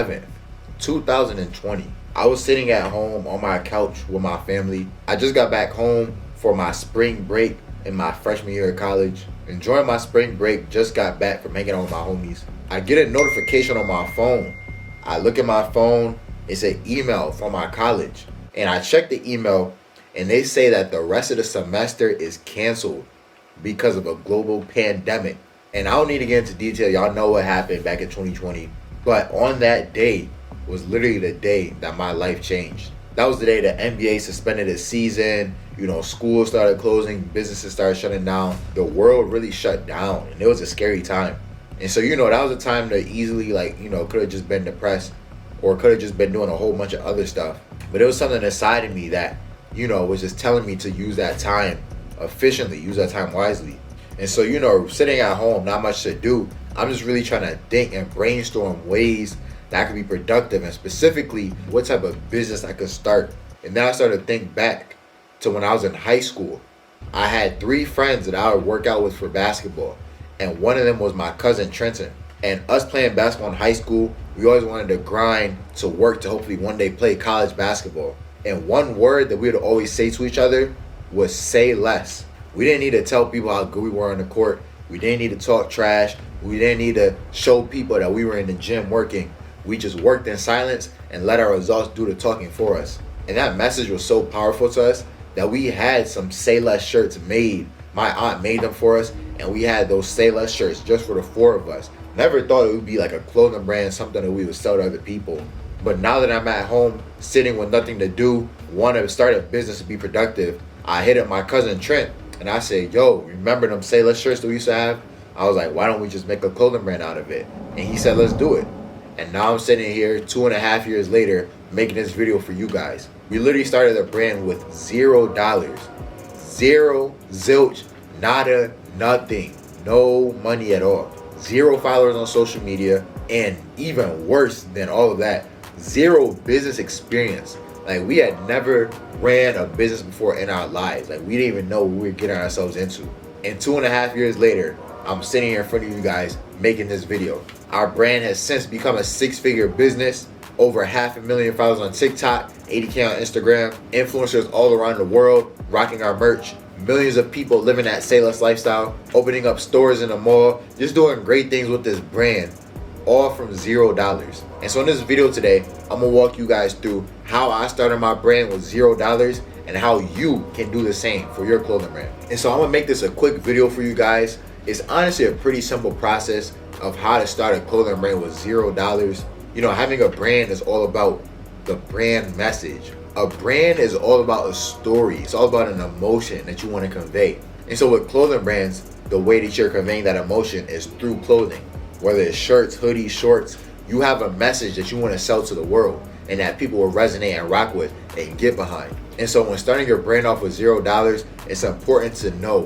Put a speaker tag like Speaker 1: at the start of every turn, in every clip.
Speaker 1: 11th, 2020. I was sitting at home on my couch with my family. I just got back home for my spring break in my freshman year of college. Enjoying my spring break, just got back from hanging out with my homies. I get a notification on my phone. I look at my phone, it's an email from my college. And I check the email and they say that the rest of the semester is canceled because of a global pandemic. And I don't need to get into detail. Y'all know what happened back in 2020. But on that day was literally the day that my life changed. That was the day the NBA suspended its season. Schools started closing, businesses started shutting down. The world really shut down, and it was a scary time. And so, that was a time to easily, could have just been depressed or could have just been doing a whole bunch of other stuff. But it was something inside of me that, was just telling me to use that time efficiently, use that time wisely. And so, sitting at home, not much to do. I'm just really trying to think and brainstorm ways that could be productive, and specifically what type of business I could start. And then I started to think back to when I was in high school. I had 3 friends that I would work out with for basketball, and one of them was my cousin Trenton. And us playing basketball in high school, we always wanted to grind to work to hopefully one day play college basketball. And one word that we would always say to each other was say less. We didn't need to tell people how good we were on the court. We didn't need to talk trash. We didn't need to show people that we were in the gym working. We just worked in silence and let our results do the talking for us. And that message was so powerful to us that we had some Say Less shirts made. My aunt made them for us, and we had those Say Less shirts just for the 4 of us. Never thought it would be like a clothing brand, something that we would sell to other people. But now that I'm at home, sitting with nothing to do, want to start a business to be productive, I hit up my cousin Trent, and I said, yo, remember them Say Less shirts that we used to have? I was like, why don't we just make a clothing brand out of it? And he said, let's do it. And now I'm sitting here 2.5 years later making this video for you guys. We literally started a brand with $0. Zero, zilch, nada, nothing. No money at all. 0 followers on social media. And even worse than all of that, 0 business experience. Like, we had never ran a business before in our lives. Like, we didn't even know what we were getting ourselves into. And 2.5 years later, I'm sitting here in front of you guys making this video. Our brand has since become a 6-figure business, over 500,000 followers on TikTok, 80K on Instagram, influencers all around the world rocking our merch, millions of people living that Say Less lifestyle, opening up stores in the mall, just doing great things with this brand, all from $0. And so in this video today, I'm gonna walk you guys through how I started my brand with $0 and how you can do the same for your clothing brand. And so I'm gonna make this a quick video for you guys. It's honestly a pretty simple process of how to start a clothing brand with $0. Having a brand is all about the brand message. A brand is all about a story. It's all about an emotion that you want to convey. And so with clothing brands, the way that you're conveying that emotion is through clothing. Whether it's shirts, hoodies, shorts, you have a message that you want to sell to the world and that people will resonate and rock with and get behind. And so when starting your brand off with $0, it's important to know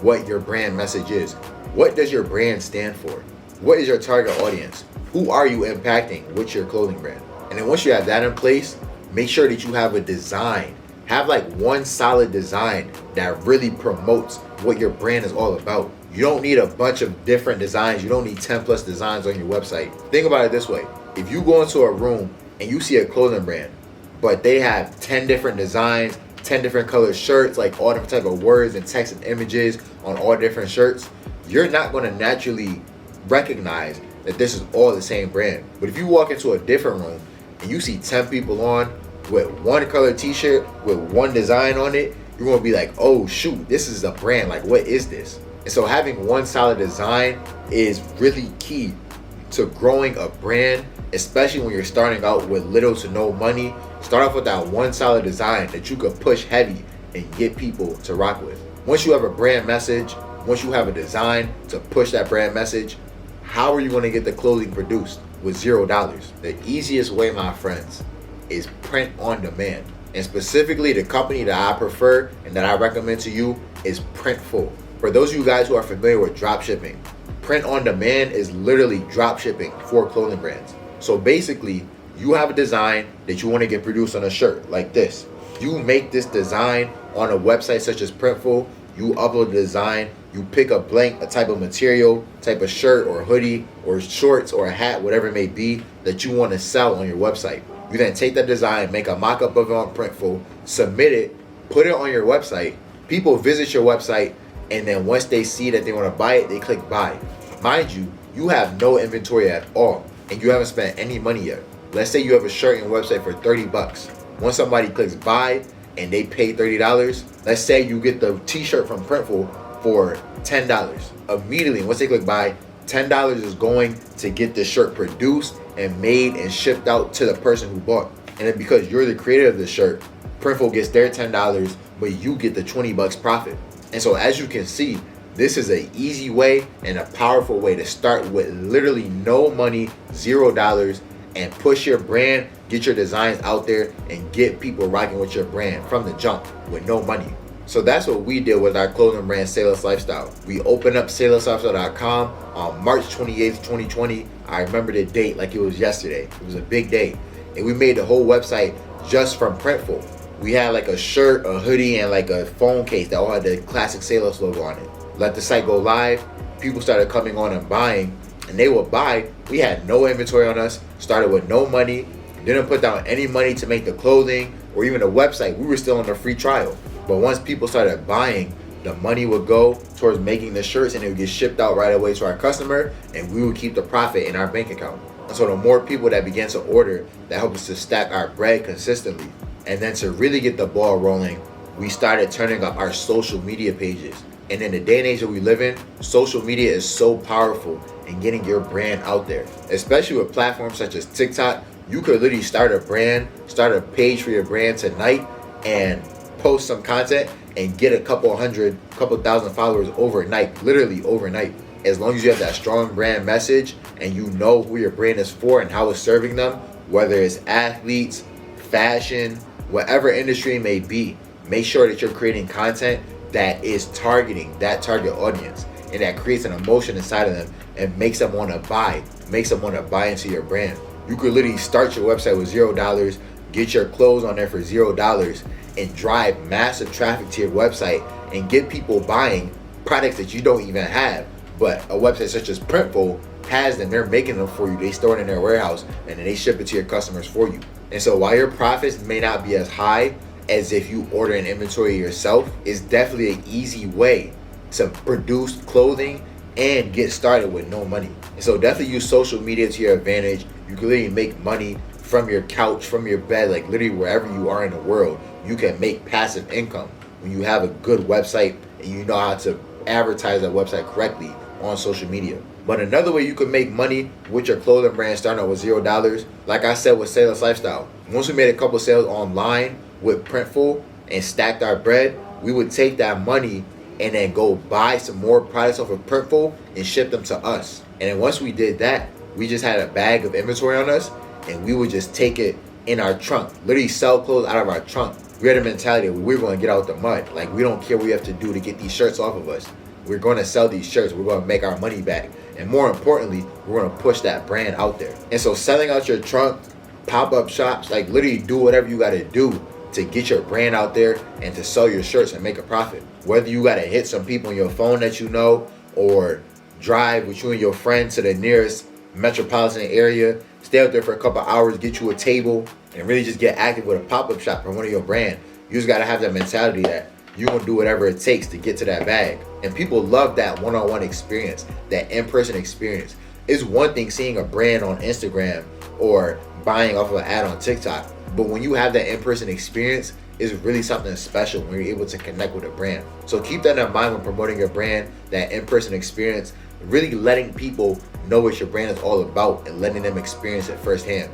Speaker 1: what your brand message is. What does your brand stand for? What is your target audience? Who are you impacting with your clothing brand? And then once you have that in place, make sure that you have a design. Have like one solid design that really promotes what your brand is all about. You don't need a bunch of different designs. You don't need 10 plus designs on your website. Think about it this way. If you go into a room and you see a clothing brand, but they have 10 different designs, 10 different colored shirts, like all different type of words and text and images on all different shirts, you're not going to naturally recognize that this is all the same brand. But if you walk into a different room and you see 10 people on with one color t-shirt with one design on it, you're going to be like, oh shoot, this is a brand. Like, what is this? And so having one solid design is really key to growing a brand, especially when you're starting out with little to no money. Start off with that one solid design that you could push heavy and get people to rock with. Once you have a brand message, once you have a design to push that brand message, how are you going to get the clothing produced with $0? The easiest way, my friends, is print on demand. And specifically, the company that I prefer and that I recommend to you is Printful. For those of you guys who are familiar with drop shipping, print on demand is literally drop shipping for clothing brands. So basically, you have a design that you want to get produced on a shirt like this. You make this design on a website such as Printful. You upload the design, You pick a type of material, type of shirt or hoodie or shorts or a hat, whatever it may be that you want to sell on your website. You then take that design, make a mock-up of it on Printful, submit it, put it on your website. People visit your website, and then once they see that they want to buy it, they click buy. Mind you, you have no inventory at all, and you haven't spent any money yet. Let's say you have a shirt on your website for $30. Once somebody clicks buy and they pay $30, let's say you get the t-shirt from Printful for $10. Immediately, once they click buy, $10 is going to get the shirt produced and made and shipped out to the person who bought. And then because you're the creator of the shirt, Printful gets their $10, but you get the $20 profit. And so as you can see, this is an easy way and a powerful way to start with literally no money, $0, and push your brand, get your designs out there, and get people rocking with your brand from the jump with no money. So that's what we did with our clothing brand, Sayless Lifestyle. We opened up SaylessLifestyle.com on March 28th, 2020. I remember the date like it was yesterday. It was a big day. And we made the whole website just from Printful. We had like a shirt, a hoodie, and like a phone case that all had the classic Sayless logo on it. Let the site go live. People started coming on and buying, and they would buy. We had no inventory on us, started with no money, didn't put down any money to make the clothing or even the website. We were still on the free trial. But once people started buying, the money would go towards making the shirts, and it would get shipped out right away to our customer, and we would keep the profit in our bank account. And so the more people that began to order, that helped us to stack our bread consistently. And then to really get the ball rolling, we started turning up our social media pages. And in the day and age that we live in, social media is so powerful in getting your brand out there. Especially with platforms such as TikTok, you could literally start a brand, start a page for your brand tonight, and post some content and get a couple thousand followers overnight, literally overnight. As long as you have that strong brand message and you know who your brand is for and how it's serving them, whether it's athletes, fashion, whatever industry it may be, make sure that you're creating content that is targeting that target audience and that creates an emotion inside of them and makes them want to buy, into your brand. You could literally start your website with $0, get your clothes on there for $0, and drive massive traffic to your website and get people buying products that you don't even have. But a website such as Printful has them, they're making them for you. They store it in their warehouse and then they ship it to your customers for you. And so while your profits may not be as high as if you order an inventory yourself, it's definitely an easy way to produce clothing and get started with no money. And so definitely use social media to your advantage. You can literally make money from your couch, from your bed, like literally wherever you are in the world. You can make passive income when you have a good website and you know how to advertise that website correctly on social media. But another way you can make money with your clothing brand starting out with $0, like I said with Sayless Lifestyle. Once we made a couple sales online with Printful and stacked our bread, we would take that money and then go buy some more products off of Printful and ship them to us. And then once we did that, we just had a bag of inventory on us and we would just take it in our trunk, literally sell clothes out of our trunk. We had a mentality that we're going to get out the mud. Like, we don't care what we have to do to get these shirts off of us. We're going to sell these shirts. We're going to make our money back. And more importantly, we're going to push that brand out there. And so selling out your trunk, pop-up shops, like literally do whatever you got to do to get your brand out there and to sell your shirts and make a profit. Whether you got to hit some people on your phone that you know, or drive with you and your friend to the nearest metropolitan area, stay out there for a couple hours, get you a table, and really just get active with a pop-up shop for one of your brand. You just got to have that mentality that you're going to do whatever it takes to get to that bag. And people love that one-on-one experience, that in-person experience. It's one thing seeing a brand on Instagram or buying off of an ad on TikTok, but when you have that in-person experience, it's really something special when you're able to connect with a brand. So keep that in mind when promoting your brand, that in-person experience, really letting people know what your brand is all about and letting them experience it firsthand.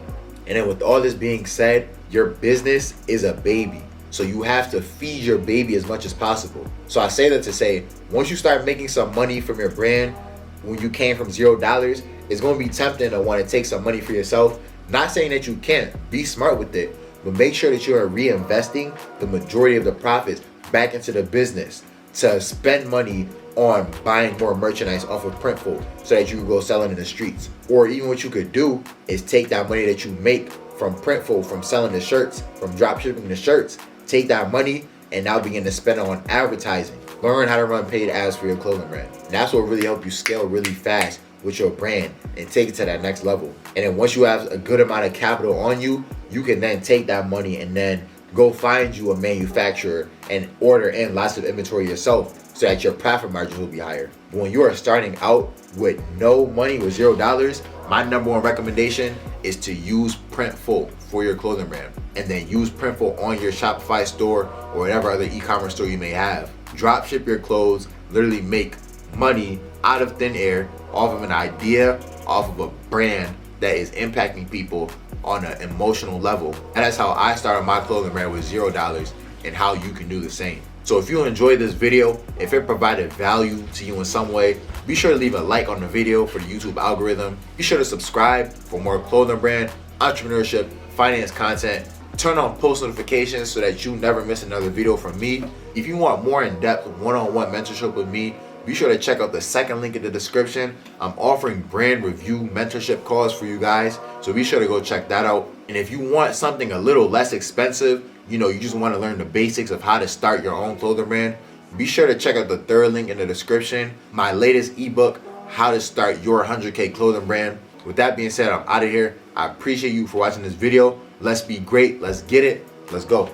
Speaker 1: And then with all this being said, your business is a baby. So you have to feed your baby as much as possible. So I say that to say, once you start making some money from your brand, when you came from $0, it's going to be tempting to want to take some money for yourself. Not saying that you can't. Be smart with it, but make sure that you're reinvesting the majority of the profits back into the business to spend money on buying more merchandise off of Printful so that you can go sell it in the streets. Or even what you could do is take that money that you make from Printful, from selling the shirts, from drop shipping the shirts, take that money and now begin to spend it on advertising. Learn how to run paid ads for your clothing brand. And that's what really help you scale really fast with your brand and take it to that next level. And then once you have a good amount of capital on you, you can then take that money and then go find you a manufacturer and order in lots of inventory yourself so that your profit margins will be higher. But when you are starting out with no money, with $0, my number one recommendation is to use Printful for your clothing brand, and then use Printful on your Shopify store or whatever other e-commerce store you may have. Drop ship your clothes, literally make money out of thin air off of an idea, off of a brand that is impacting people on an emotional level. And that's how I started my clothing brand with $0, and how you can do the same. So if you enjoyed this video, if it provided value to you in some way, be sure to leave a like on the video for the YouTube algorithm. Be sure to subscribe for more clothing brand, entrepreneurship, finance content. Turn on post notifications so that you never miss another video from me. If you want more in-depth one-on-one mentorship with me, be sure to check out the second link in the description. I'm offering brand review mentorship calls for you guys, so be sure to go check that out. And if you want something a little less expensive, you just want to learn the basics of how to start your own clothing brand, be sure to check out the third link in the description, my latest ebook, How to Start Your 100K Clothing Brand. With that being said, I'm out of here. I appreciate you for watching this video. Let's be great. Let's get it. Let's go.